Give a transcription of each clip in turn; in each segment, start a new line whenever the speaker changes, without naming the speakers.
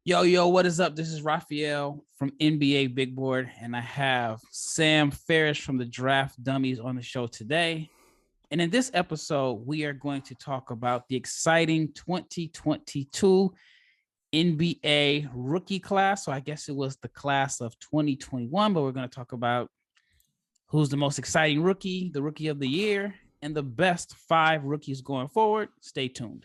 Yo, what is up? This is Rafael from NBA Big Board, and I have Sam Ferris from the Draft Dummies on the show today. And in this episode, we are going to talk about the exciting 2022 NBA rookie class. So I guess it was the class of 2021, but we're going to talk about who's the most exciting rookie, the rookie of the year, and the best 5 rookies going forward. Stay tuned.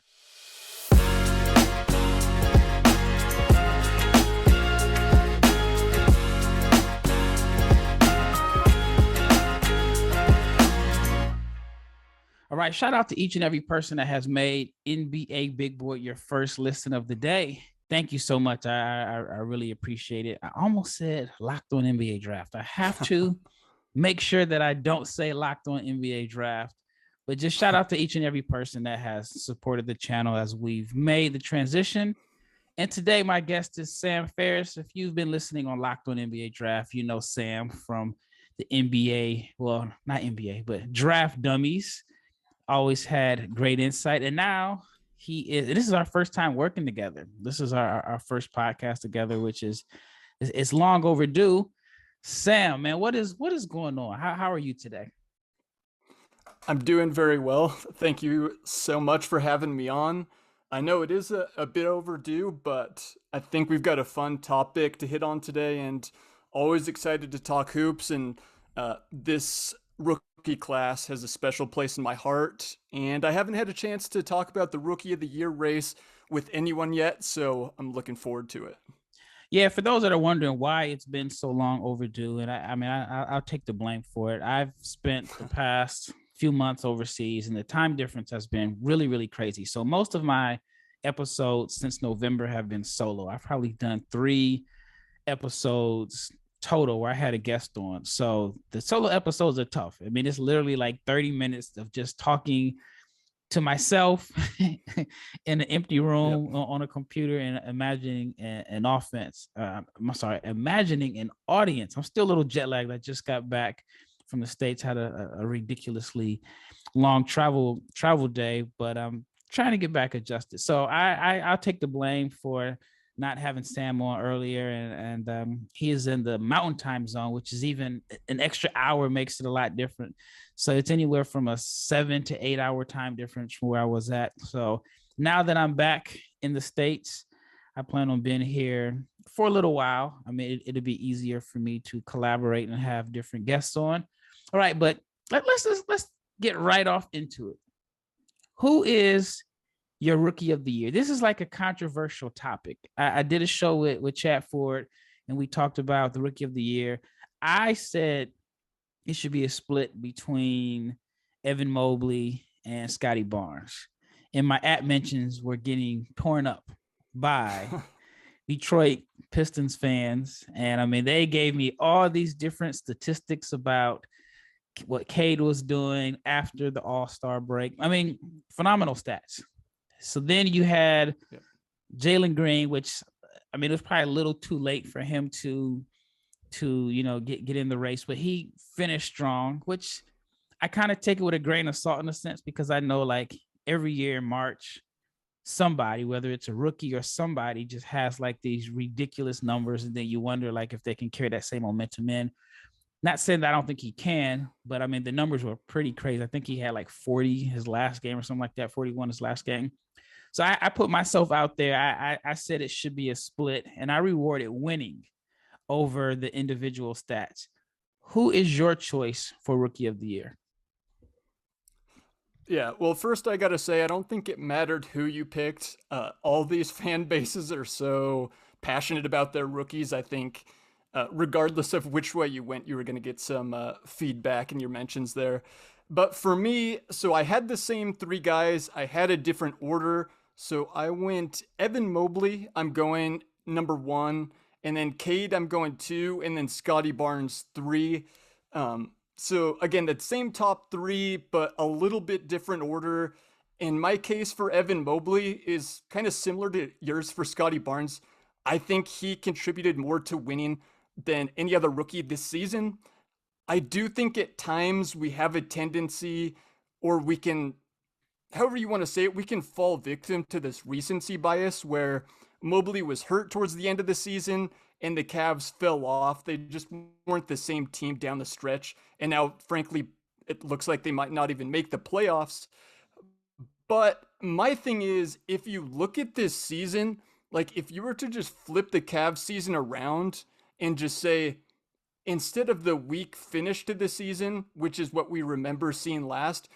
All right, shout out to each and every person that has made NBA Big Board your first listen of the day. Thank you so much. I really appreciate it. I almost said Locked On NBA Draft. I have to make sure that I don't say Locked On NBA Draft, but just shout out to each and every person that has supported the channel as we've made the transition. And today, my guest is Sam Ferris. If you've been listening on Locked On NBA Draft, you know Sam from the NBA, well, not NBA, but Draft Dummies. Always had great insight, and now this is our first time working together. This is our first podcast together, which is it's long overdue. Sam, man, what is going on? How are you today?
I'm doing very well. Thank you so much for having me on. I know it is a bit overdue, but I think we've got a fun topic to hit on today, and always excited to talk hoops. And this rookie class has a special place in my heart, and I haven't had a chance to talk about the rookie of the year race with anyone yet, so I'm looking forward to it.
Yeah, for those that are wondering why it's been so long overdue, and I'll take the blame for it. I've spent the past few months overseas, and the time difference has been really, really crazy. So most of my episodes since November have been solo. I've probably done 3 episodes total where I had a guest on. So the solo episodes are tough. I mean, it's literally like 30 minutes of just talking to myself in an empty room on a computer and imagining an offense. Imagining an audience. I'm still a little jet lagged. I just got back from the States, had a ridiculously long travel day, but I'm trying to get back adjusted. So I'll take the blame for not having Sam on earlier, and he is in the mountain time zone, which is even an extra hour makes it a lot different. So it's anywhere from a 7 to 8 hour time difference from where I was at. So now that I'm back in the States, I plan on being here for a little while. I mean, it'll be easier for me to collaborate and have different guests on. All right, but let's get right off into it. Who is your rookie of the year? This is like a controversial topic. I did a show with Chad Ford, and we talked about the rookie of the year. I said it should be a split between Evan Mobley and Scottie Barnes. And my at mentions were getting torn up by Detroit Pistons fans. And I mean, they gave me all these different statistics about what Cade was doing after the All-Star break. I mean, phenomenal stats. So then you had Jalen Green, which, I mean, it was probably a little too late for him to get in the race, but he finished strong, which I kind of take it with a grain of salt in a sense, because I know like every year in March, somebody, whether it's a rookie or somebody, just has like these ridiculous numbers, and then you wonder like if they can carry that same momentum in. Not saying that I don't think he can, but I mean, the numbers were pretty crazy. I think he had like 40 his last game or something like that, 41 his last game. So I put myself out there. I said it should be a split, and I rewarded winning over the individual stats. Who is your choice for rookie of the year?
Yeah, well, first I gotta say, I don't think it mattered who you picked. All these fan bases are so passionate about their rookies. I think regardless of which way you went, you were gonna get some feedback in your mentions there. But for me, so I had the same 3 guys. I had a different order. So I went Evan Mobley, I'm going number 1, and then Cade, I'm going 2, and then Scottie Barnes 3. So again, that same top 3, but a little bit different order. And my case for Evan Mobley is kind of similar to yours for Scottie Barnes. I think he contributed more to winning than any other rookie this season. I do think at times we have a tendency, or we can, however you want to say it, we can fall victim to this recency bias where Mobley was hurt towards the end of the season and the Cavs fell off. They just weren't the same team down the stretch. And now, frankly, it looks like they might not even make the playoffs. But my thing is, if you look at this season, like if you were to just flip the Cavs season around and just say, instead of the weak finish to the season, which is what we remember seeing last,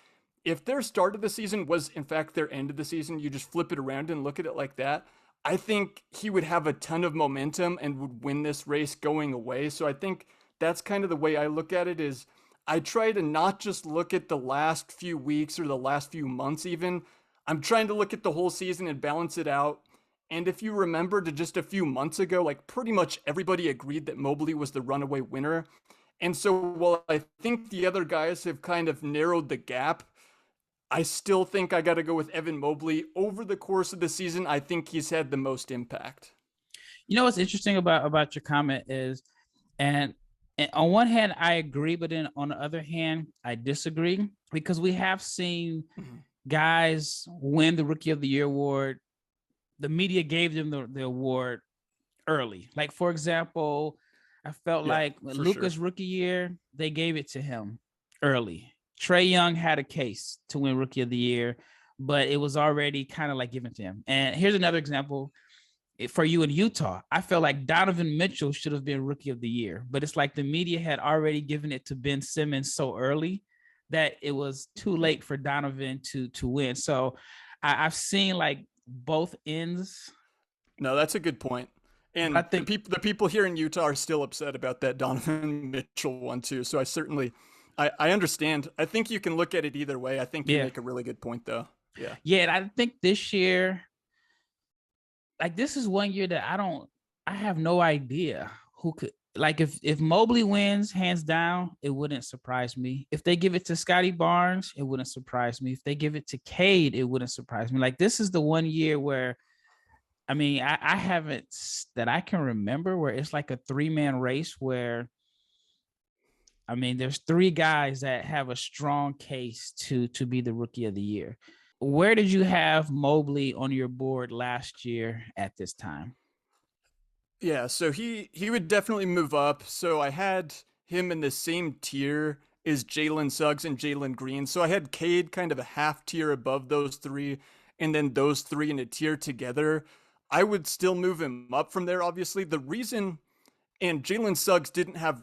if their start of the season was in fact their end of the season, you just flip it around and look at it like that. I think he would have a ton of momentum and would win this race going away. So I think that's kind of the way I look at it is I try to not just look at the last few weeks or the last few months even. I'm trying to look at the whole season and balance it out. And if you remember to just a few months ago, like pretty much everybody agreed that Mobley was the runaway winner. And so while I think the other guys have kind of narrowed the gap, I still think I got to go with Evan Mobley. Over the course of the season, I think he's had the most impact.
You know what's interesting about your comment is, and, and on one hand I agree, but then on the other hand I disagree because we have seen guys win the Rookie of the Year award. The media gave them the award early. Like for example, I felt like Luka's rookie year, they gave it to him early. Trae Young had a case to win Rookie of the Year, but it was already kind of like given to him. And here's another example for you in Utah. I felt like Donovan Mitchell should have been Rookie of the Year, but it's like the media had already given it to Ben Simmons so early that it was too late for Donovan to win. So I've seen like both ends.
No, that's a good point. And I think the people here in Utah are still upset about that Donovan Mitchell one too. So I understand. I think you can look at it either way. I think you make a really good point though. Yeah.
Yeah. And I think this year, like this is one year that I have no idea who could, like if Mobley wins hands down, it wouldn't surprise me. If they give it to Scottie Barnes, it wouldn't surprise me. If they give it to Cade, it wouldn't surprise me. Like this is the one year where, I mean, I haven't that I can remember where it's like a 3-man race where, I mean, there's 3 guys that have a strong case to be the Rookie of the Year. Where did you have Mobley on your board last year at this time?
Yeah, so he would definitely move up. So I had him in the same tier as Jalen Suggs and Jalen Green. So I had Cade kind of a half tier above those 3, and then those 3 in a tier together. I would still move him up from there, obviously. The reason, and Jalen Suggs didn't have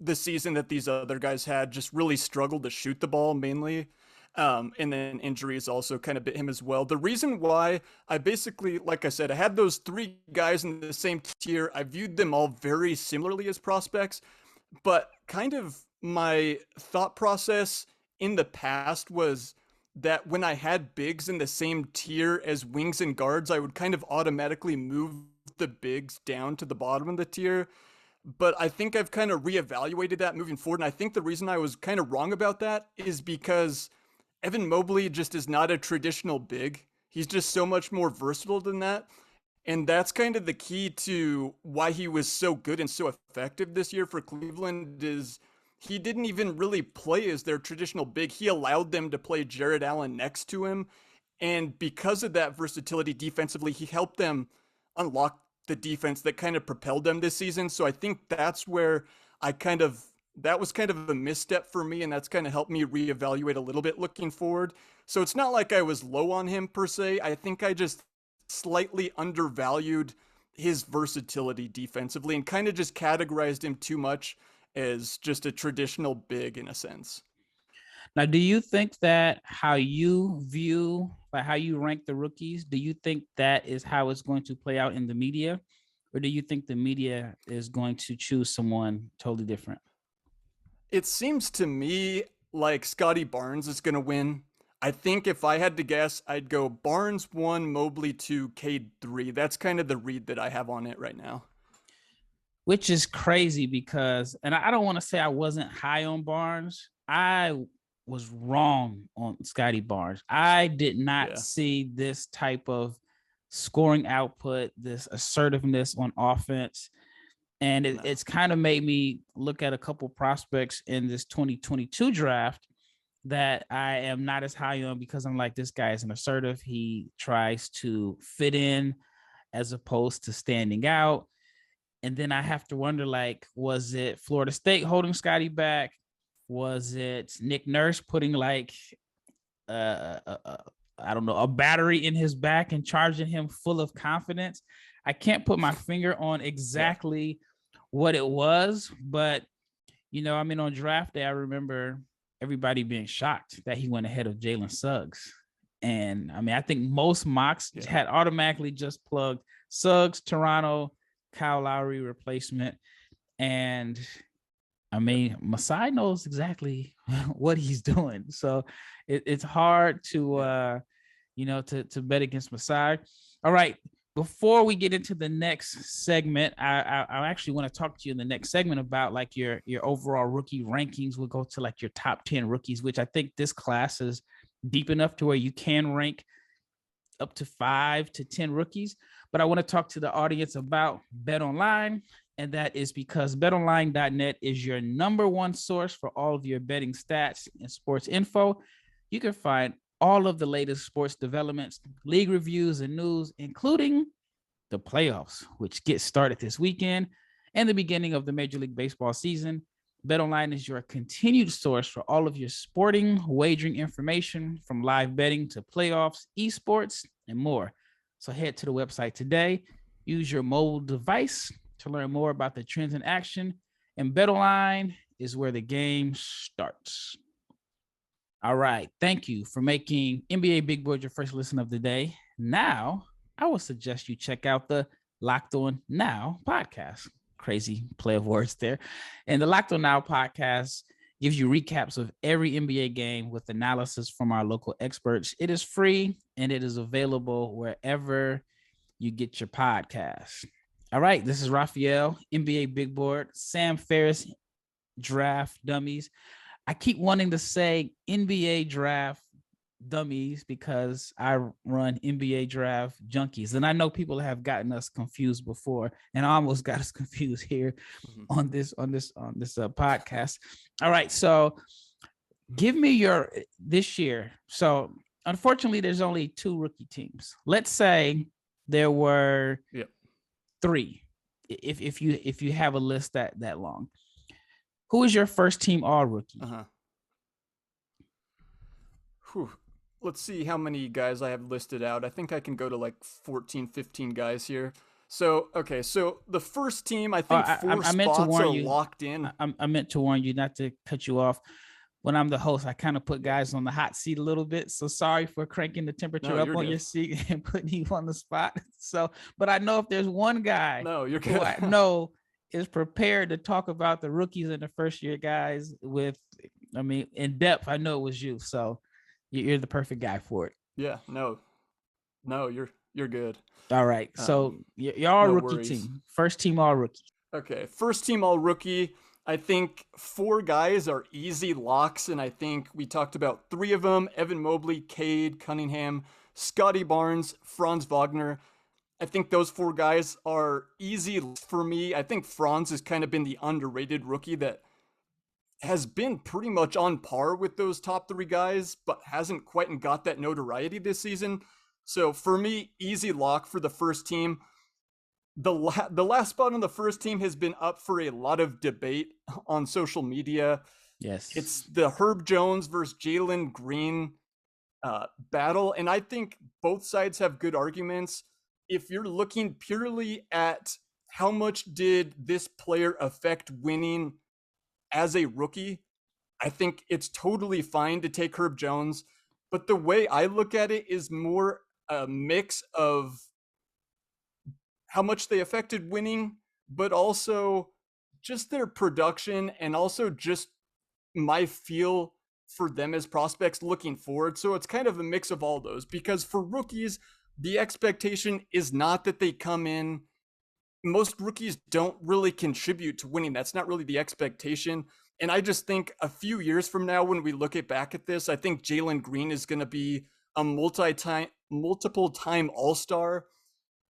the season that these other guys had, just really struggled to shoot the ball mainly. And then injuries also kind of bit him as well. The reason why I basically, like I said, I had those 3 guys in the same tier. I viewed them all very similarly as prospects, but kind of my thought process in the past was that when I had bigs in the same tier as wings and guards, I would kind of automatically move the bigs down to the bottom of the tier. But I think I've kind of reevaluated that moving forward. And I think the reason I was kind of wrong about that is because Evan Mobley just is not a traditional big. He's just so much more versatile than that. And that's kind of the key to why he was so good and so effective this year for Cleveland is he didn't even really play as their traditional big. He allowed them to play Jared Allen next to him. And because of that versatility defensively, he helped them unlock the defense that kind of propelled them this season. So I think that's where that was kind of a misstep for me, and that's kind of helped me reevaluate a little bit looking forward. So it's not like I was low on him per se. I think I just slightly undervalued his versatility defensively and kind of just categorized him too much as just a traditional big in a sense.
Now, do you think that how you view, like how you rank the rookies, do you think that is how it's going to play out in the media? Or do you think the media is going to choose someone totally different?
It seems to me like Scottie Barnes is going to win. I think if I had to guess, I'd go Barnes 1, Mobley 2, Cade 3. That's kind of the read that I have on it right now.
Which is crazy because, and I don't want to say I wasn't high on Barnes. I was wrong on Scottie Barnes. I did not see this type of scoring output, this assertiveness on offense. And it's kind of made me look at a couple prospects in this 2022 draft that I am not as high on because I'm like, this guy isn't assertive. He tries to fit in as opposed to standing out. And then I have to wonder, like, was it Florida State holding Scottie back? Was it Nick Nurse putting like I don't know, a battery in his back and charging him full of confidence? I can't put my finger on exactly what it was, but I mean, on draft day, I remember everybody being shocked that he went ahead of Jalen Suggs. And I mean, I think most mocks had automatically just plugged Suggs, Toronto, Kyle Lowry replacement. And I mean, Masai knows exactly what he's doing. So it's hard to, to bet against Masai. All right. Before we get into the next segment, I actually want to talk to you in the next segment about like your overall rookie rankings. We'll go to like your top 10 rookies, which I think this class is deep enough to where you can rank up to 5 to 10 rookies. But I want to talk to the audience about BetOnline, and that is because betonline.net is your number one source for all of your betting stats and sports info. You can find all of the latest sports developments, league reviews, and news, including the playoffs, which get started this weekend, and the beginning of the Major League Baseball season. BetOnline is your continued source for all of your sporting wagering information, from live betting to playoffs, esports, and more. So head to the website today, use your mobile device to learn more about the trends in action, and BetOnline is where the game starts. All right. Thank you for making NBA Big Board your first listen of the day. Now, I would suggest you check out the Locked On Now podcast. Crazy play of words there. And the Locked On Now podcast gives you recaps of every NBA game with analysis from our local experts. It is free and it is available wherever you get your podcasts. All right. This is Rafael, NBA Big Board, Sam Ferris, Draft Dummies. I keep wanting to say NBA Draft Dummies because I run NBA Draft Junkies, and I know people have gotten us confused before, and I almost got us confused here on this podcast. All right, so give me your this year. So unfortunately, there's only 2 rookie teams. Let's say there were 3. If you have a list that long. Who is your first team all rookie?
Let's see how many guys I have listed out. I think I can go to like 14, 15 guys here. So the first team, I think four spots are locked in.
I meant to warn you not to cut you off. When I'm the host, I kind of put guys on the hot seat a little bit. So sorry for cranking the temperature up on your seat and putting you on the spot. So, but I know if there's one guy
you're good.
who I know is prepared to talk about the rookies and the first year guys in depth, I know it was you. So you're the perfect guy for it.
Yeah, no, you're good.
All right. So y'all no rookie worries. Team, first team all rookie.
Okay. First team all rookie. I think 4 guys are easy locks. And I think we talked about 3 of them: Evan Mobley, Cade Cunningham, Scottie Barnes, Franz Wagner. I think those 4 guys are easy for me. I think Franz has kind of been the underrated rookie that has been pretty much on par with those top 3 guys, but hasn't quite got that notoriety this season. So for me, easy lock for the first team. The last spot on the first team has been up for a lot of debate on social media.
Yes.
It's the Herb Jones versus Jalen Green battle. And I think both sides have good arguments. If you're looking purely at how much did this player affect winning as a rookie, I think it's totally fine to take Herb Jones. But the way I look at it is more a mix of how much they affected winning, but also just their production and also just my feel for them as prospects looking forward. So it's kind of a mix of all those, because for rookies, the expectation is not that they come in. Most rookies don't really contribute to winning. That's not really the expectation. And I just think a few years from now, when we look back at this, I think Jalen Green is going to be a multiple time All-Star.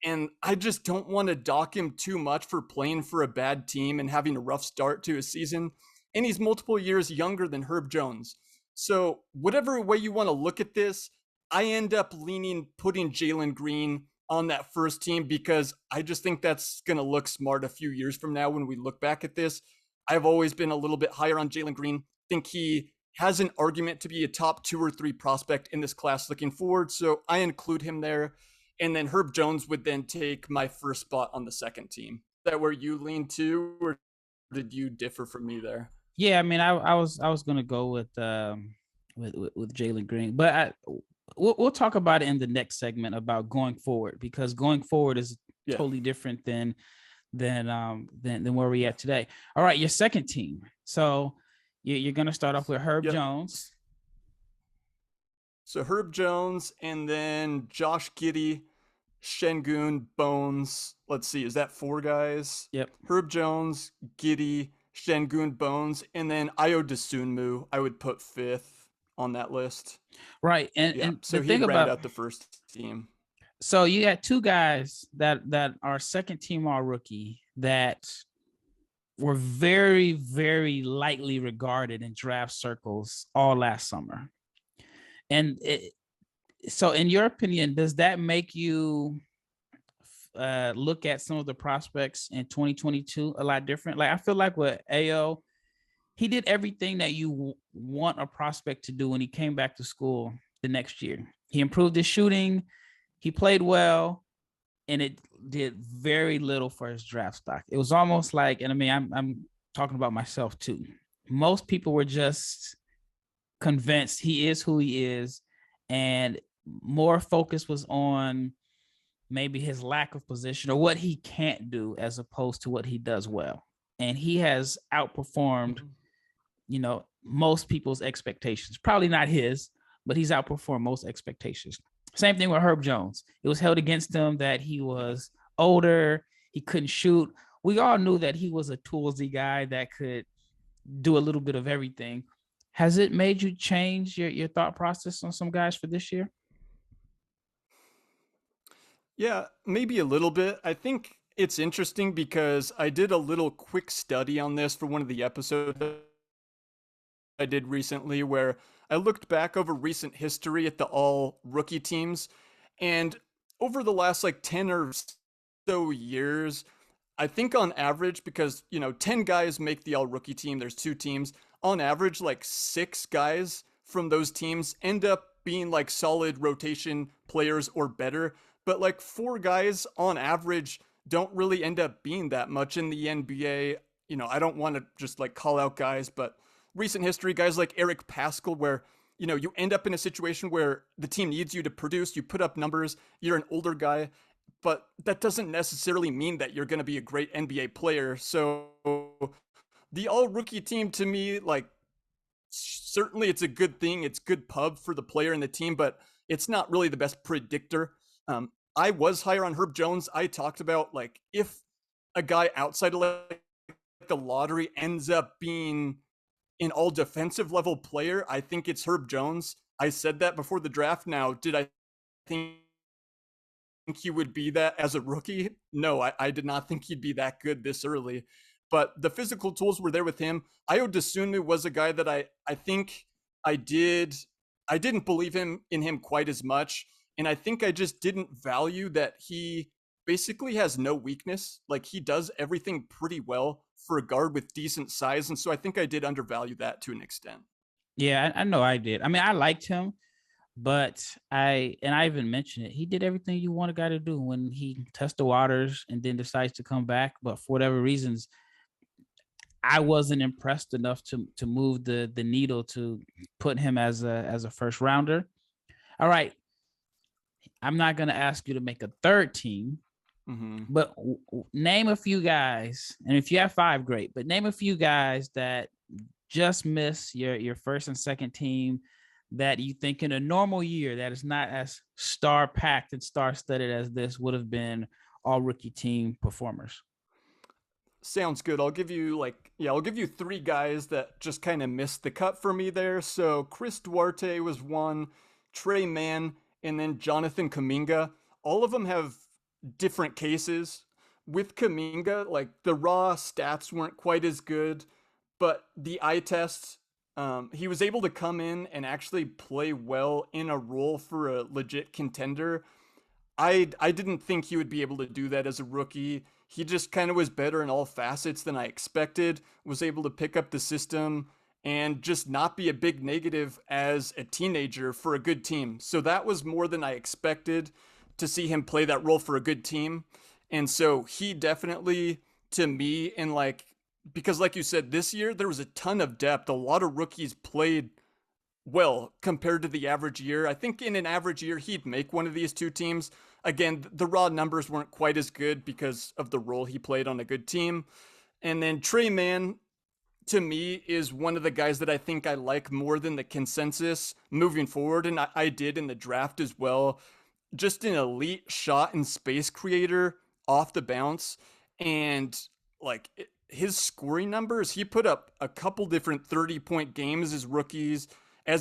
And I just don't want to dock him too much for playing for a bad team and having a rough start to his season. And he's multiple years younger than Herb Jones. So whatever way you want to look at this, I end up putting Jalen Green on that first team because I just think that's going to look smart a few years from now when we look back at this. I've always been a little bit higher on Jalen Green. Think he has an argument to be a top 2 or 3 prospect in this class looking forward. So I include him there. And then Herb Jones would then take my first spot on the second team. Is that where you lean to, or did you differ from me there?
Yeah, I mean, I was gonna go with Jalen Green, but we'll talk about it in the next segment about going forward, because going forward is
Yeah.
totally different than where we at today. All right, your second team. So you're gonna start off with Herb
Yep.
Jones.
So Herb Jones and then Josh Giddey, Şengün, Bones. Let's see, is that 4 guys?
Yep.
Herb Jones, Giddey, Şengün, Bones, and then Ayo Dosunmu I would put 5th on that list.
Right.
Yeah,
And
so
the
he'd
thing
round
about
out the first team.
so you got 2 guys that are second team all rookie that were very, very lightly regarded in draft circles all last summer. And so in your opinion, does that make you look at some of the prospects in 2022 a lot different? Like, I feel like with Ayo, he did everything that you want a prospect to do when he came back to school the next year. He improved his shooting, he played well, and it did very little for his draft stock. It was almost like, and I mean, I'm talking about myself too. Most people were just convinced he is who he is, and more focus was on maybe his lack of position or what he can't do as opposed to what he does well. And he has outperformed, most people's expectations. Probably not his, but he's outperformed most expectations. Same thing with Herb Jones. It was held against him that he was older, he couldn't shoot. We all knew that he was a toolsy guy that could do a little bit of everything. Has it made you change your thought process on some guys for this year?
Yeah, maybe a little bit. I think it's interesting because I did a little quick study on this for one of the episodes I did recently where I looked back over recent history at the all rookie teams. And over the last like 10 or so years, I think on average, because, 10 guys make the all rookie team, there's 2 teams. On average, like 6 guys from those teams end up being like solid rotation players or better. But like 4 guys on average don't really end up being that much in the NBA. I don't want to just like call out guys, but recent history, guys like Eric Pascal, where you end up in a situation where the team needs you to produce, you put up numbers, you're an older guy, but that doesn't necessarily mean that you're going to be a great NBA player. So the all rookie team to me, like, certainly it's a good thing. It's good pub for the player and the team, but it's not really the best predictor. I was higher on Herb Jones. I talked about like if a guy outside of like the lottery ends up being an all defensive level player, I think it's Herb Jones. I said that before the draft. Now, did I think he would be that as a rookie? No, I did not think he'd be that good this early. But the physical tools were there with him. Ayo Dosunmu was a guy that I think I didn't believe in him quite as much. And I think I just didn't value that he basically has no weakness. Like he does everything pretty well for a guard with decent size. And so I think I did undervalue that to an extent.
Yeah, I know I did. I mean, I liked him, but I even mentioned it. He did everything you want a guy to do when he tests the waters and then decides to come back. But for whatever reasons, I wasn't impressed enough to move the needle to put him as a first rounder. All right, I'm not going to ask you to make a third team, but name a few guys, and if you have 5, great. But name a few guys that just miss your first and second team that you think in a normal year that is not as star packed and star studded as this would have been all rookie team performers.
Sounds good. I'll give you 3 guys that just kind of missed the cut for me there. So Chris Duarte was one, Trey Mann, and then Jonathan Kuminga. All of them have different cases. With Kuminga, like the raw stats weren't quite as good, but the eye test, he was able to come in and actually play well in a role for a legit contender. I didn't think he would be able to do that as a rookie. He just kind of was better in all facets than I expected, was able to pick up the system and just not be a big negative as a teenager for a good team. So that was more than I expected to see him play that role for a good team. And so he definitely, to me, and like, because like you said, this year there was a ton of depth. A lot of rookies played well compared to the average year. I think in an average year, he'd make one of these two teams. Again, the raw numbers weren't quite as good because of the role he played on a good team. And then Trey Mann, to me, is one of the guys that I think I like more than the consensus moving forward. And I did in the draft as well. Just an elite shot and space creator off the bounce. And like his scoring numbers, he put up a couple different 30-point games as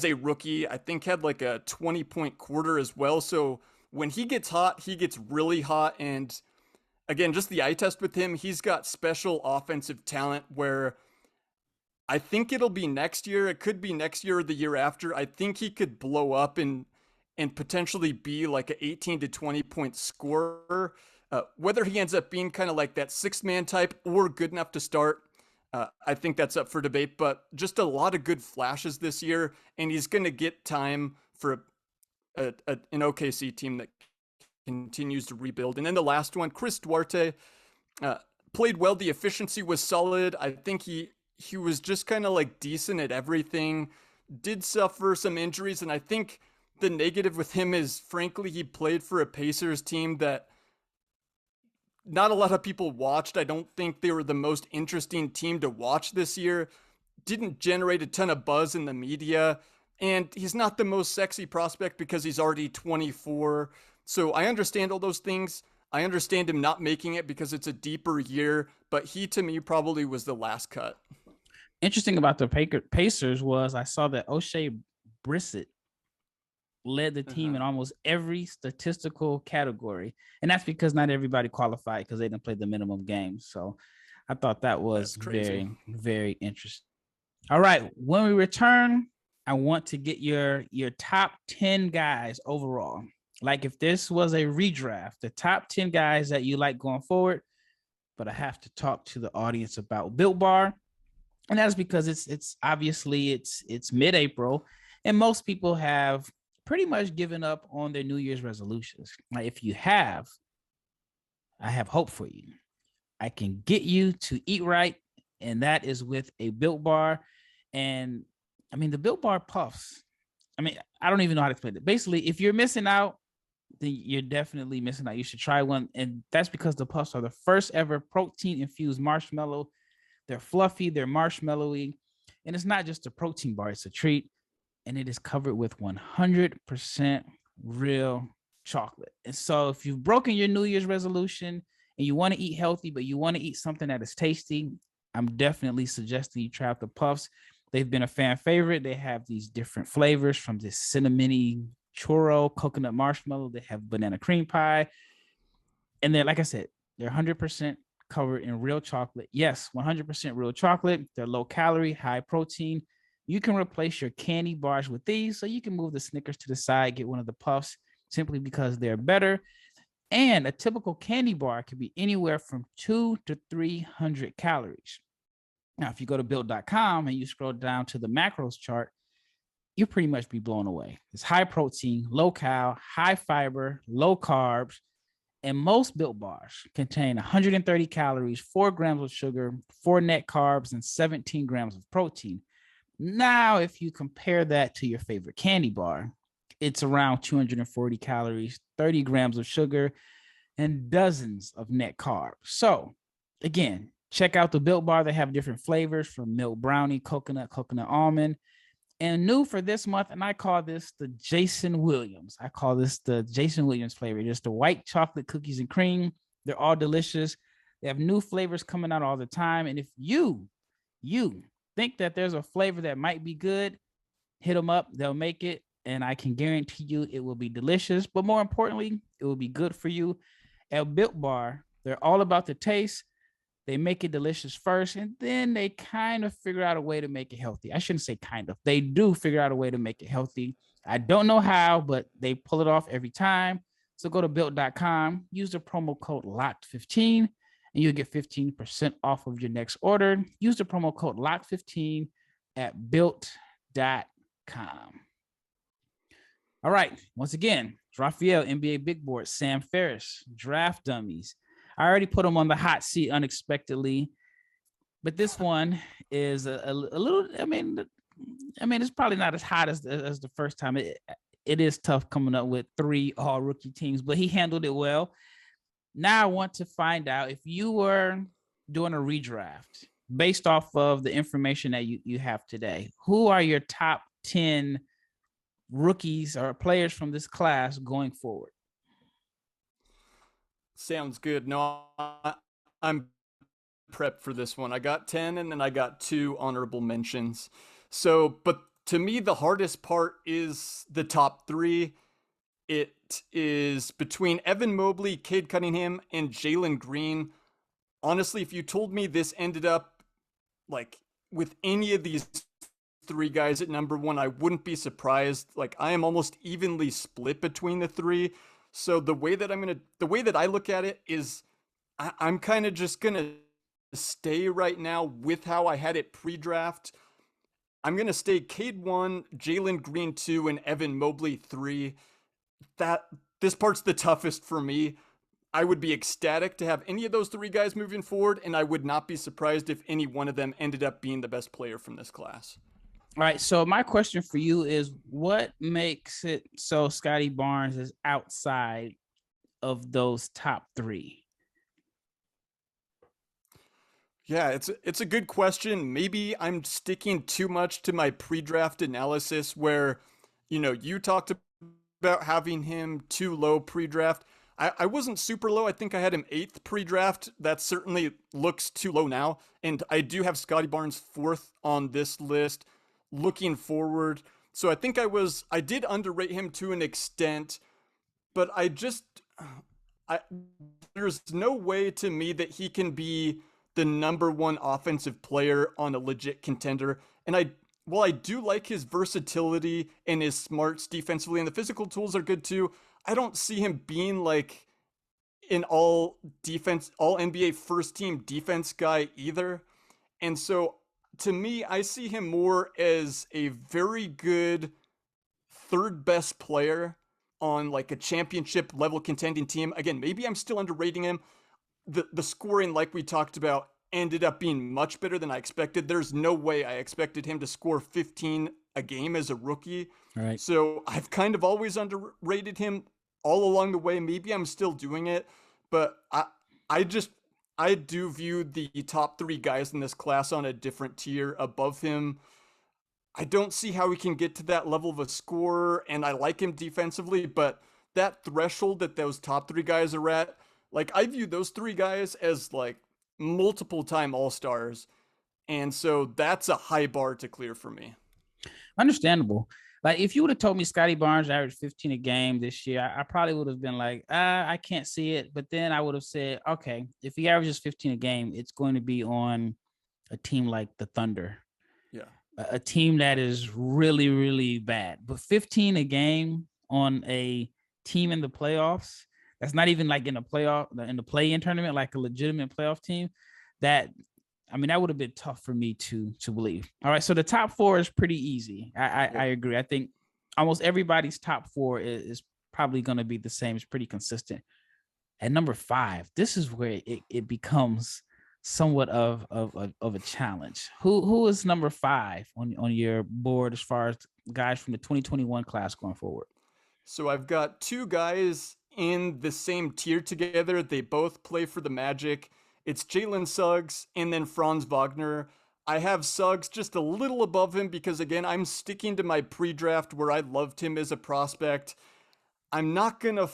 a rookie. I think had like a 20-point quarter as well. So when he gets hot, he gets really hot. And again, just the eye test with him, he's got special offensive talent where I think it'll be next year. It could be next year or the year after. I think he could blow up and potentially be like an 18 to 20 point scorer. Whether he ends up being kind of like that sixth man type or good enough to start, I think that's up for debate. But just a lot of good flashes this year, and he's going to get time for an OKC team that continues to rebuild. And then the last one, Chris Duarte, played well. The efficiency was solid. I think he was just kind of like decent at everything. Did suffer some injuries, and I think the negative with him is, frankly, he played for a Pacers team that not a lot of people watched. I don't think they were the most interesting team to watch this year. Didn't generate a ton of buzz in the media, and he's not the most sexy prospect because he's already 24. So I understand all those things. I understand him not making it because it's a deeper year, but he, to me, probably was the last cut.
Interesting about the Pacers was I saw that O'Shea Brissett led the team in almost every statistical category. And that's because not everybody qualified because they didn't play the minimum games. So I thought that was very, very interesting. All right. When we return, I want to get your top 10 guys overall. Like if this was a redraft, the top 10 guys that you like going forward, but I have to talk to the audience about Built Bar. And that's because it's obviously it's mid-April and most people have pretty much given up on their New Year's resolutions. Now, if you have, I have hope for you. I can get you to eat right, and that is with a Built Bar. And I mean, the Built Bar puffs. I mean, I don't even know how to explain it. Basically, if you're missing out, then you're definitely missing out. You should try one. And that's because the puffs are the first ever protein-infused marshmallow. They're fluffy, they're marshmallowy, and it's not just a protein bar, it's a treat. And it is covered with 100% real chocolate. And so if you've broken your New Year's resolution and you want to eat healthy, but you want to eat something that is tasty, I'm definitely suggesting you try out the puffs. They've been a fan favorite. They have these different flavors from this cinnamony churro, coconut marshmallow. They have banana cream pie. And they're, like I said, they're 100% covered in real chocolate. Yes, 100% real chocolate. They're low calorie, high protein. You can replace your candy bars with these, so you can move the Snickers to the side, get one of the puffs simply because they're better. And a typical candy bar can be anywhere from 200 to 300 calories. Now, if you go to build.com and you scroll down to the macros chart, you'll pretty much be blown away. It's high protein, low cal, high fiber, low carbs, and most Built bars contain 130 calories, 4 grams of sugar, 4 net carbs, and 17 grams of protein. Now, if you compare that to your favorite candy bar, it's around 240 calories, 30 grams of sugar, and dozens of net carbs. So, again, check out the Built Bar. They have different flavors from milk brownie, coconut almond. And new for this month, and I call this the Jason Williams. I call this the Jason Williams flavor. Just the white chocolate cookies and cream. They're all delicious. They have new flavors coming out all the time. And if you think that there's a flavor that might be good, hit them up. They'll make it. And I can guarantee you it will be delicious. But more importantly, it will be good for you. At Built Bar, they're all about the taste. They make it delicious first, and then they kind of figure out a way to make it healthy. I shouldn't say kind of. They do figure out a way to make it healthy. I don't know how, but they pull it off every time. So go to built.com, use the promo code LOCKED15, and you'll get 15% off of your next order. Use the promo code LOCKED15 at built.com. All right. Once again, it's Rafael, NBA Big Board, Sam Ferris, Draft Dummies. I already put them on the hot seat unexpectedly, but this one is a little. It's probably not as hot as the first time. It is tough coming up with 3 all rookie teams, but he handled it well. Now I want to find out if you were doing a redraft based off of the information that you have today. Who are your top 10 rookies or players from this class going forward?
Sounds good. No, I'm prepped for this one. I got 10 and then I got 2 honorable mentions. So, but to me, the hardest part is the top 3. It is between Evan Mobley, Cade Cunningham, and Jalen Green. Honestly, if you told me this ended up like with any of these 3 guys at number 1, I wouldn't be surprised. Like, I am almost evenly split between the 3. So the way that I look at it is I'm kind of just going to stay right now with how I had it pre-draft. I'm going to stay Cade 1, Jalen Green 2, and Evan Mobley 3. This part's the toughest for me. I would be ecstatic to have any of those 3 guys moving forward, and I would not be surprised if any one of them ended up being the best player from this class.
All right. So my question for you is, what makes it so Scottie Barnes is outside of those top 3?
Yeah, it's a good question. Maybe I'm sticking too much to my pre-draft analysis where, you talked about having him too low pre-draft. I wasn't super low. I think I had him 8th pre-draft. That certainly looks too low now. And I do have Scottie Barnes 4th on this list looking forward. So I think I did underrate him to an extent, but there's no way to me that he can be the number 1 offensive player on a legit contender. And while I do like his versatility and his smarts defensively, and the physical tools are good too, I don't see him being like an all NBA first team defense guy either. And so to me, I see him more as a very good 3rd best player on like a championship level contending team. Again, maybe I'm still underrating him. The scoring, like we talked about, ended up being much better than I expected. There's no way I expected him to score 15 a game as a rookie.
All right.
So I've kind of always underrated him all along the way. Maybe I'm still doing it, but I do view the top 3 guys in this class on a different tier above him. I don't see how he can get to that level of a scorer, and I like him defensively, but that threshold that those top 3 guys are at, like, I view those 3 guys as like multiple time all-stars. And so that's a high bar to clear for me.
Understandable. Like, if you would have told me Scottie Barnes averaged 15 a game this year, I probably would have been like, I can't see it. But then I would have said, okay, if he averages 15 a game, it's going to be on a team like the Thunder.
Yeah.
A team that is really, really bad. But 15 a game on a team in the playoffs, that's not even like in the play-in tournament, like a legitimate playoff team, that would have been tough for me to believe. All right, so the top 4 is pretty easy. I agree. I think almost everybody's top 4 is probably going to be the same. It's pretty consistent. At number 5, this is where it becomes somewhat of a challenge. Who is number 5 on your board as far as guys from the 2021 class going forward?
So I've got 2 guys in the same tier together. They both play for the Magic. It's Jalen Suggs and then Franz Wagner. I have Suggs just a little above him because, again, I'm sticking to my pre-draft where I loved him as a prospect. I'm not going to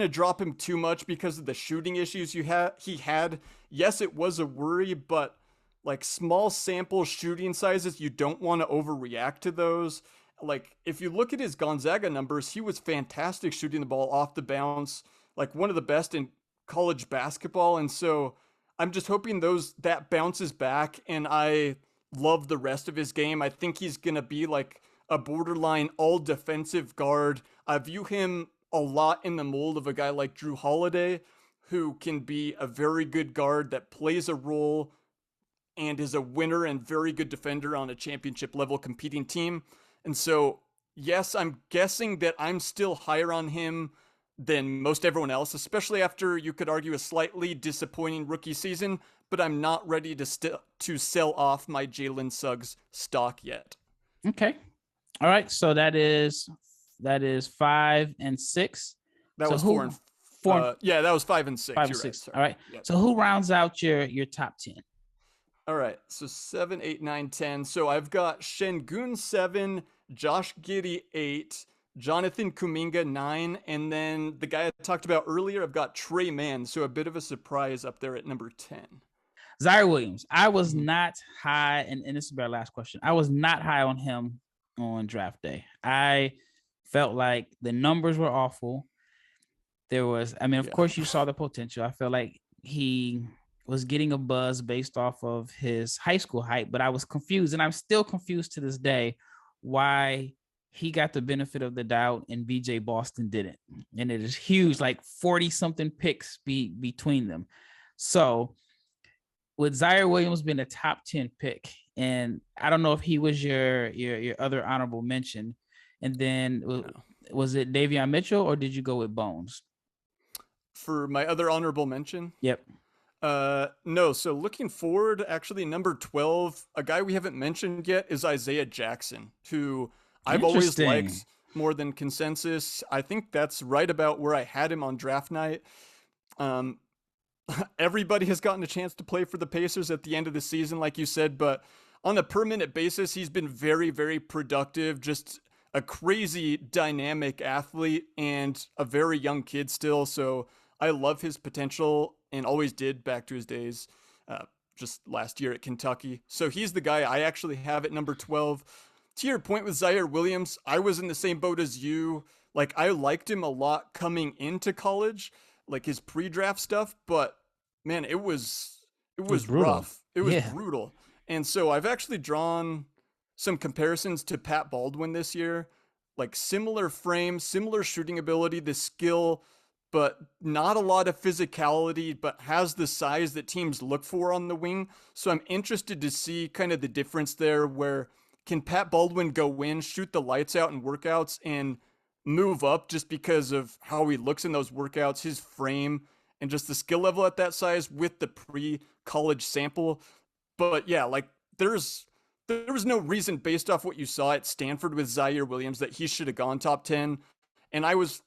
drop him too much because of the shooting issues he had. Yes, it was a worry, but like small sample shooting sizes, you don't want to overreact to those. Like, if you look at his Gonzaga numbers, he was fantastic shooting the ball off the bounce, like one of the best in college basketball. And so I'm just hoping that bounces back, and I love the rest of his game. I think he's going to be like a borderline all defensive guard. I view him a lot in the mold of a guy like Drew Holiday, who can be a very good guard that plays a role and is a winner and very good defender on a championship level competing team. And so, yes, I'm guessing that I'm still higher on him than most everyone else, especially after you could argue a slightly disappointing rookie season, but I'm not ready to sell off my Jalen Suggs stock yet.
Okay. All right. So that is 5 and 6.
That was 4 and 4. Yeah, that was 5 and 6.
5 and 6.
Right.
All right.
Yep.
So who rounds out your top 10?
All right. So 7, 8, 9, 10. So I've got Şengün 7, Josh Giddey 8, Jonathan Kuminga 9, and then the guy I talked about earlier, I've got Trey Mann. So a bit of a surprise up there at number 10.
Ziaire Williams. I was not high, and this will be our last question. I was not high on him on draft day. I felt like the numbers were awful. Of course you saw the potential. I felt like he was getting a buzz based off of his high school hype, but I was confused, and I'm still confused to this day why he got the benefit of the doubt and BJ Boston didn't. And it is huge, like 40 something picks between them. So with Ziaire Williams being a top 10 pick, and I don't know if he was your other honorable mention, and then was it Davion Mitchell, or did you go with Bones?
For my other honorable mention?
Yep.
No. So looking forward, actually number 12, a guy we haven't mentioned yet is Isaiah Jackson, who I've always liked more than consensus. I think that's right about where I had him on draft night. Everybody has gotten a chance to play for the Pacers at the end of the season, like you said, but on a per minute basis, he's been very, very productive, just a crazy dynamic athlete and a very young kid still. So I love his potential and always did back to his days just last year at Kentucky. So he's the guy I actually have at number 12. To your point with Ziaire Williams, I was in the same boat as you. Like, I liked him a lot coming into college, like his pre-draft stuff, but man, it was rough. It was brutal. And so I've actually drawn some comparisons to Pat Baldwin this year, like similar frame, similar shooting ability, the skill, but not a lot of physicality, but has the size that teams look for on the wing. So I'm interested to see kind of the difference there, where can Pat Baldwin go in, shoot the lights out in workouts, and move up just because of how he looks in those workouts, his frame, and just the skill level at that size with the pre-college sample. But yeah, like there was no reason based off what you saw at Stanford with Ziaire Williams that he should have gone top 10. And I was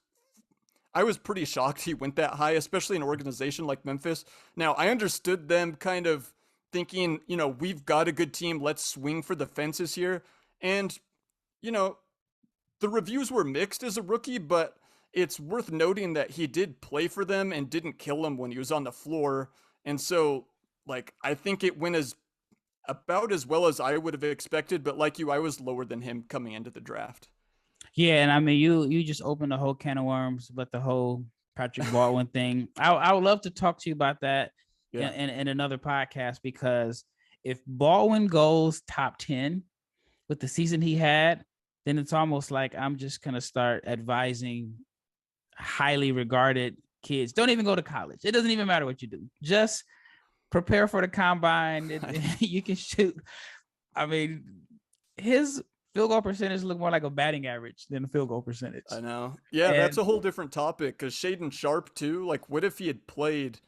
pretty shocked he went that high, especially an organization like Memphis. Now, I understood them kind of thinking, we've got a good team, let's swing for the fences here. And, the reviews were mixed as a rookie, but it's worth noting that he did play for them and didn't kill him when he was on the floor. And so, like, I think it went about as well as I would have expected, but like you, I was lower than him coming into the draft.
Yeah, and I mean, you just opened a whole can of worms, but the whole Patrick Baldwin thing, I would love to talk to you about that in another podcast, because if Baldwin goes top 10 with the season he had, then it's almost like I'm just going to start advising highly regarded kids. Don't even go to college. It doesn't even matter what you do. Just prepare for the combine. You can shoot. I mean, his field goal percentage look more like a batting average than a field goal percentage.
I know. Yeah, that's a whole different topic, because Shaedon Sharpe too, like what if he had played,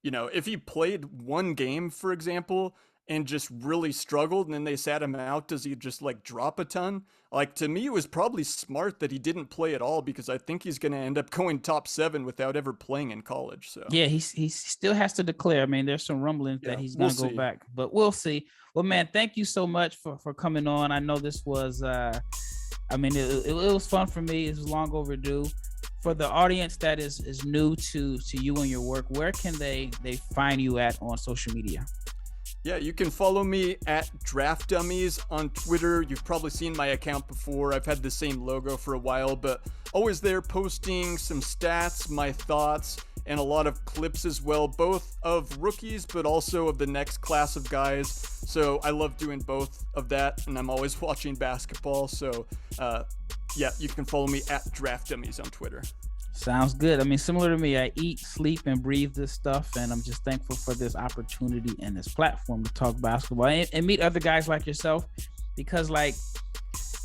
if he played one game, for example, and just really struggled and then they sat him out, does he just like drop a ton? Like, to me, it was probably smart that he didn't play at all, because I think he's going to end up going top 7 without ever playing in college. So
yeah, he still has to declare. I mean, there's some rumblings that he's going to go back, but we'll see. Well, man, thank you so much for coming on. I know this was, it was fun for me. It was long overdue. For the audience that is new to you and your work, where can they find you at on social media?
Yeah, you can follow me at Draft Dummies on Twitter. You've probably seen my account before. I've had the same logo for a while, but always there posting some stats, my thoughts, and a lot of clips as well, both of rookies, but also of the next class of guys. So I love doing both of that, and I'm always watching basketball. So yeah, you can follow me at Draft Dummies on Twitter.
Sounds good. I mean, similar to me, I eat, sleep, and breathe this stuff, and I'm just thankful for this opportunity and this platform to talk basketball and meet other guys like yourself, because like,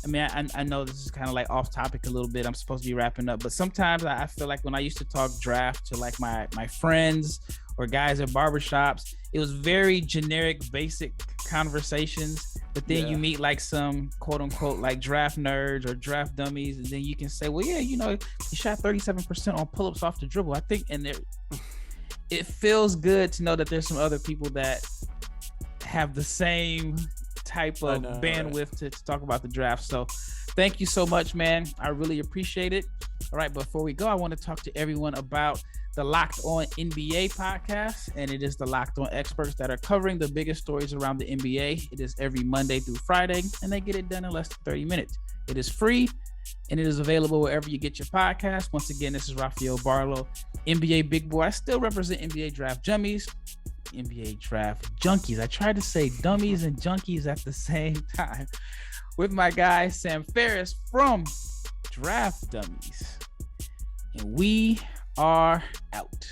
I mean, I know this is kind of like off topic a little bit. I'm supposed to be wrapping up, but sometimes I feel like when I used to talk draft to like my friends or guys at barbershops, it was very generic, basic conversations. But then you meet like some quote unquote like draft nerds or draft dummies, and then you can say, well, yeah, you know, you shot 37% on pull-ups off the dribble. I think, and it feels good to know that there's some other people that have the same type of bandwidth to talk about the draft. So thank you so much, man. I really appreciate it. All right, before we go, I want to talk to everyone about the Locked On NBA podcast, and it is the Locked On experts that are covering the biggest stories around the NBA. It is every Monday through Friday, and they get it done in less than 30 minutes. It is free, and it is available wherever you get your podcast. Once again, this is Rafael Barlowe, NBA Big Boy. I still represent NBA Draft Jummies, NBA Draft Junkies. I tried to say dummies and junkies at the same time, with my guy Sam Ferris from Draft Dummies. And we are out.